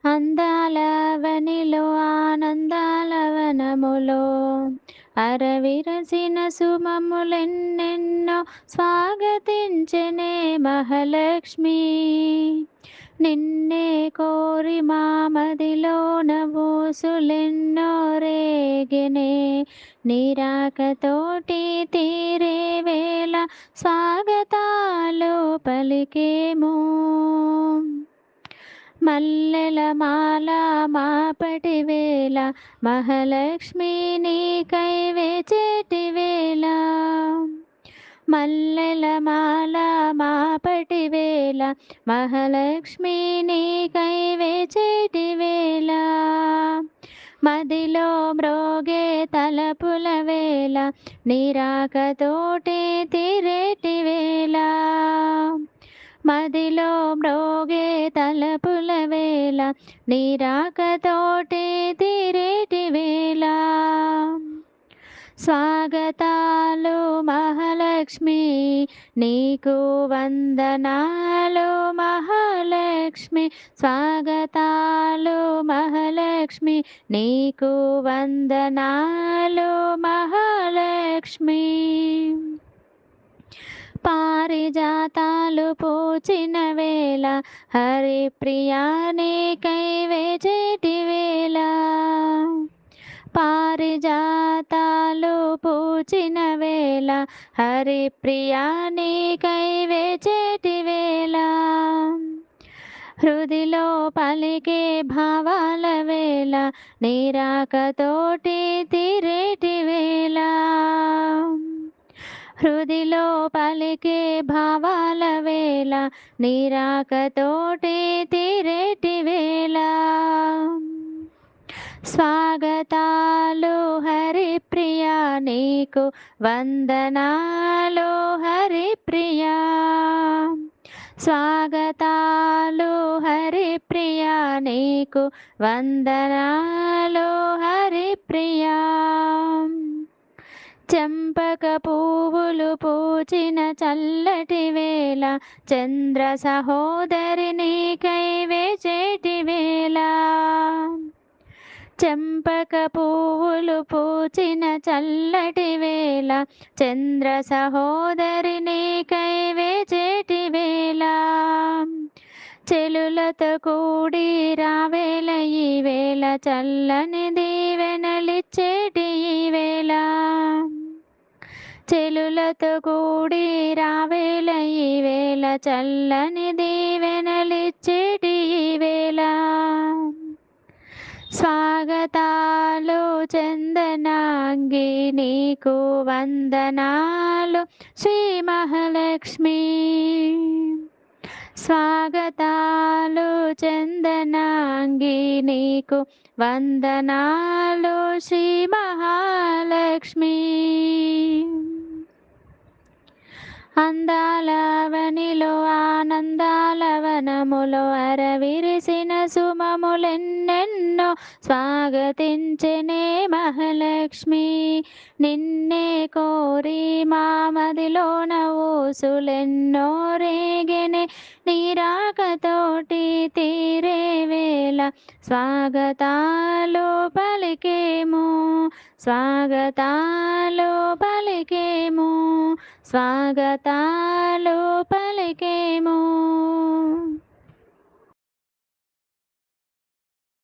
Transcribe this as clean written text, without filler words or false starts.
అందాలవనిలో ఆనందాల వనములో అరవిరసిన సుమములెన్నెన్నో స్వాగతించెనే మహాలక్ష్మి. నిన్నే కోరి మా మదిలోన ఊసులెన్నో రేగెనే. నీరాకతోటి తీరే వేళ స్వాగతాలు పలికేము. మల్లెల మాల మాపటి వేళ మహాలక్ష్మి నీకై వేచేటి వేళ. మల్లెల మాల మాపటి వేళ మహాలక్ష్మి నీకై వేచేటి వేళ. మదిలో మ్రోగే తలపుల వేళ నీరాకతోటి తీరేటి వేళ. మదిలో మ్రోగే తలపుల వేళ నీరాకతోటి తీరేటి వేళ. స్వాగతాలు మహాలక్ష్మి నీకు వందనాలు మహాలక్ష్మి. స్వాగతాలు మహాలక్ష్మి నీకు వందనాలు మహాలక్ష్మి. పారిజాతాలు పూచిన వేళ హరిప్రియా నీకై వేచేటి వేళ. పారిజాతాలు పూచిన వేళ హరిప్రియా నీకై వేచేటి వేళ. హృదిలో పలికే భావాల వేళ నీరాకతోటి తీరేటి వేళ. హృదిలో పలికే భావాల వేళ నీరాకతోటి తీరేటి వేళ. స్వాగతాలు హరిప్రియా నీకు వందనాలు హరిప్రియా. స్వాగతాలు హరిప్రియా నీకు వందనాలు హరిప్రియా. చెంపక పువ్వులు పూచిన చల్లటి వేళ చంద్ర సహోదరి నీకై వేచేటి వేళ. చెంపక పువ్వులు పూచిన చల్లటి వేళ చంద్ర సహోదరి నీకై వేచేటి వేళ. చెలులతో కూడి రావేళ ఈ వేళ చల్లని దీవెనలిచ్చేటి ఈ వేళ. చెలులతో కూడి రావేళ ఈ వేళ చల్లని దీవెనలిచ్చేటి ఈ వేళ. స్వాగతాలు చందనాంగి నీకు వందనాలు శ్రీ మహాలక్ష్మి. స్వాగతాలు చందనాంగి నీకు వందనాలు శ్రీ మహాలక్ష్మి. అందాలవనిలో ఆనందాల వనములో అరవిరిసిన సుమములెన్నెన్నో స్వాగతించెనే మహాలక్ష్మి. నిన్నే కోరి మా మదిలోన ఊసులెన్నో రేగెనే. నీరాకతోటి తీరే వేళ స్వాగతాలు పలికేము. స్వాగతాలు పలికేము. స్వాగతాలు పలికేము.